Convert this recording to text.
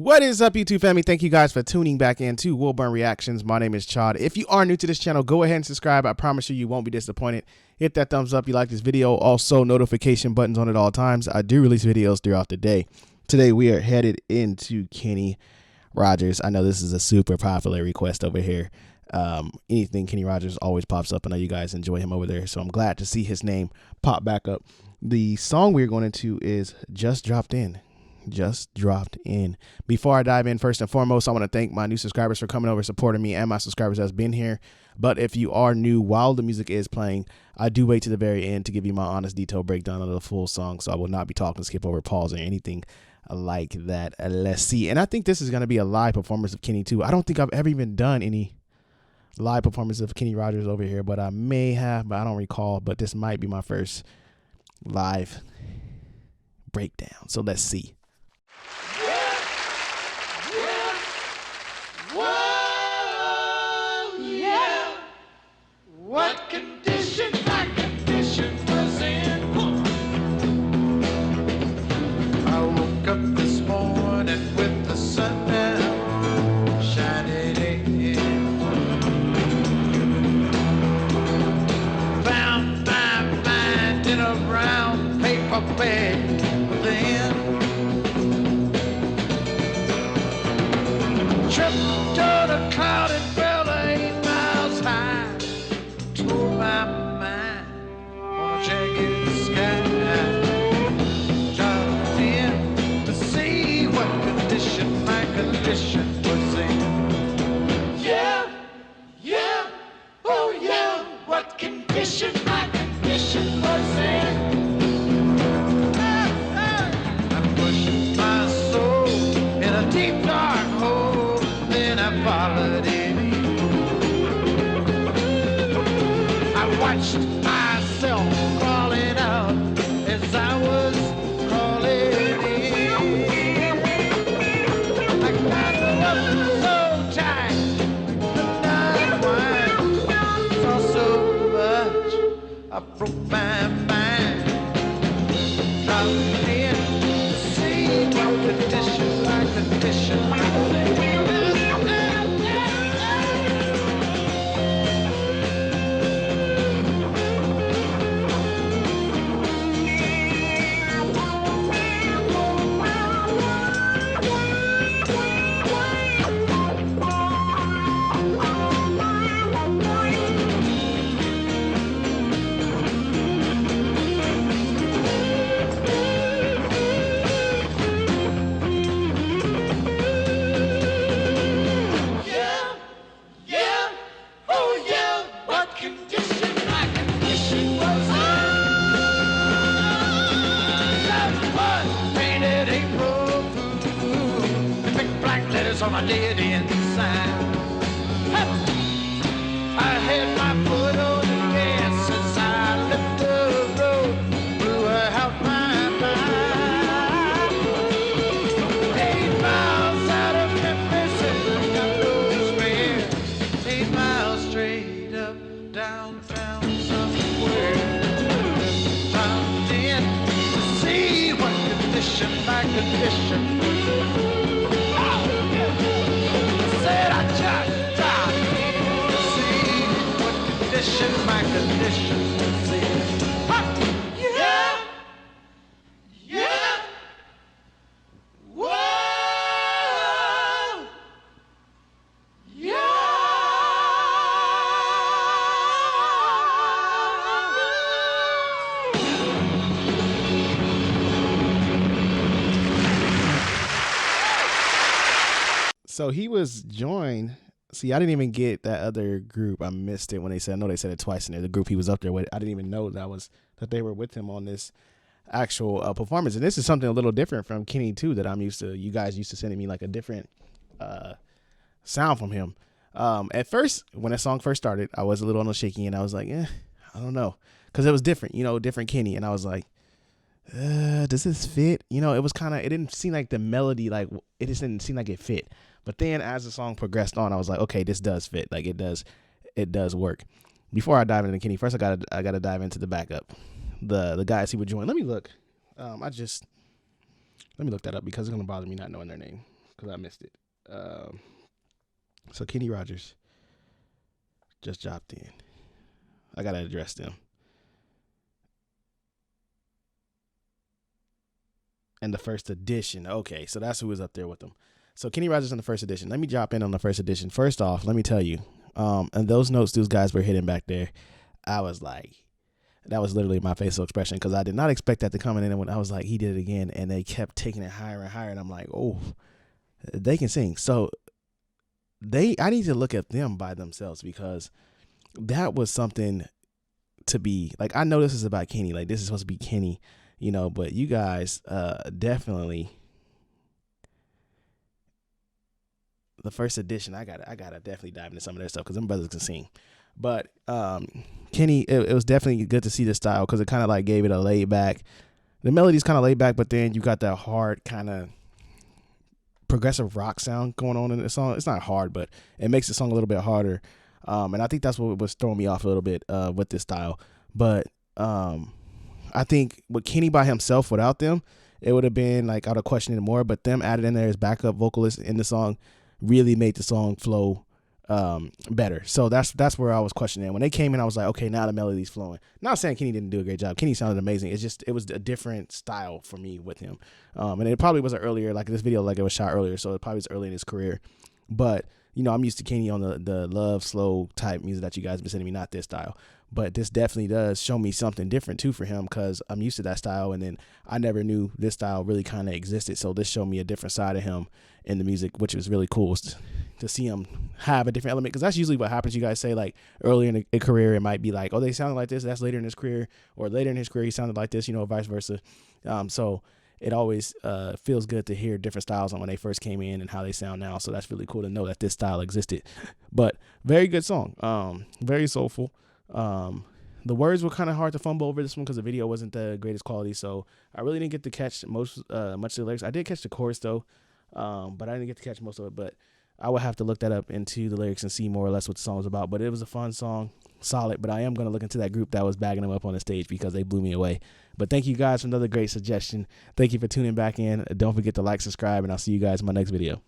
What is up, YouTube family? Thank you guys for tuning back in to Wilburn Reactions. My name is Chod. If you are new to this channel, go ahead and subscribe. I promise you won't be disappointed. Hit that thumbs up if you like this video. Also, notification buttons on at all times. I do release videos throughout the day. Today, we are headed into Kenny Rogers. I know this is a super popular request over here. Anything Kenny Rogers always pops up. I know you guys enjoy him over there, so I'm glad to see his name pop back up. The song we're going into is Just Dropped In. Just dropped in. Before I dive in, first and foremost, I want to thank my new subscribers for coming over, supporting me, and my subscribers that's been here. But if you are new, while the music is playing, I do wait to the very end to give you my honest, detailed breakdown of the full song. So I will not be talking, skip over, pause, or anything like that. Let's see. And I think this is going to be a live performance of Kenny too. I don't think I've ever even done any live performance of Kenny Rogers over here, but I may have, but I don't recall. But this might be my first live breakdown. So let's see. Whoa, yeah. What condition my condition was in. I woke up this morning with the sun down, shining in. Found my mind in a brown paper bag within. Tripped on a clouded umbrella 8 miles high. Told my mind on a jagged sky. Dropped in to see what condition my condition was in. Yeah, yeah, oh yeah, what condition my condition was in. I pushed my soul in a deep dark hole. I followed it. I watched myself crawling out as I was crawling in. I got up so tight, could not wind. Saw so much, I broke my mind. Dropped in to see what condition my condition was in. On my dead end sign. I had my foot on the gas as I left the road, blew out my mind. 8 miles out of Memphis and got those square. 8 miles straight up downtown somewhere. Dropped in to see what condition my condition was. My condition was in. Yeah, yeah, whoa, yeah. So he was joined. See, I didn't even get that other group. I missed it when they said, I know they said it twice in there. The group he was up there with, I didn't even know that they were with him on this actual performance. And this is something a little different from Kenny too, that I'm used to. You guys used to sending me like a different sound from him. At first, when that song first started, I was a little on the shaky and I was like, I don't know. Cause it was different, different Kenny. And I was like, does this fit? It was it didn't seem like the melody, it just didn't seem like it fit. But then as the song progressed on, I was like, okay, this does fit. Like it does work. Before I dive into Kenny, first I gotta dive into the backup. The guys he would join. Let me look. Let me look that up because it's gonna bother me not knowing their name. because I missed it. So Kenny Rogers just dropped in. I got to address them. And the first edition. Okay, so that's who was up there with them. So Kenny Rogers on the first edition. Let me drop in on the first edition. First off, let me tell you, and those notes those guys were hitting back there, I was like, that was literally my facial expression, because I did not expect that to come in. And when I was like, he did it again, and they kept taking it higher and higher, and I'm like, oh, they can sing. So I need to look at them by themselves, because that was something to be like. I know this is about Kenny, like this is supposed to be Kenny, you know, but you guys definitely. The first edition, I gotta definitely dive into some of their stuff, because them brothers can sing. But Kenny, it was definitely good to see the style, because it kind of like gave it a laid back. The melody's kind of laid back, but then you got that hard kind of progressive rock sound going on in the song. It's not hard, but it makes the song a little bit harder. And I think that's what was throwing me off a little bit with this style. But I think with Kenny by himself without them, it would have been like I would have questioned it more. But them added in there as backup vocalists in the song really made the song flow better. So that's where I was questioning. When they came in, I was like, okay, now the melody's flowing. Not saying Kenny didn't do a great job. Kenny sounded amazing. It was a different style for me with him. And it probably was earlier, like this video, like it was shot earlier, so it probably was early in his career. But you know, I'm used to Kenny on the love slow type music that you guys have been sending me, not this style. But this definitely does show me something different too for him, because I'm used to that style, and then I never knew this style really kind of existed. So this showed me a different side of him in the music, which was really cool to see him have a different element, because that's usually what happens. You guys say like earlier in a career, it might be like, oh, they sounded like this. That's later in his career, or later in his career, he sounded like this, you know, vice versa. So it always feels good to hear different styles on when they first came in and how they sound now. So that's really cool to know that this style existed. But very good song, very soulful. The words were kind of hard to fumble over this one, because the video wasn't the greatest quality, so I really didn't get to catch much of the lyrics. I did catch the chorus though, but I didn't get to catch most of it. But I would have to look that up into the lyrics and see more or less what the song was about. But it was a fun song, solid. But I am going to look into that group that was bagging them up on the stage, because they blew me away. But thank you guys for another great suggestion. Thank you for tuning back in. Don't forget to like, subscribe, and I'll see you guys in my next video.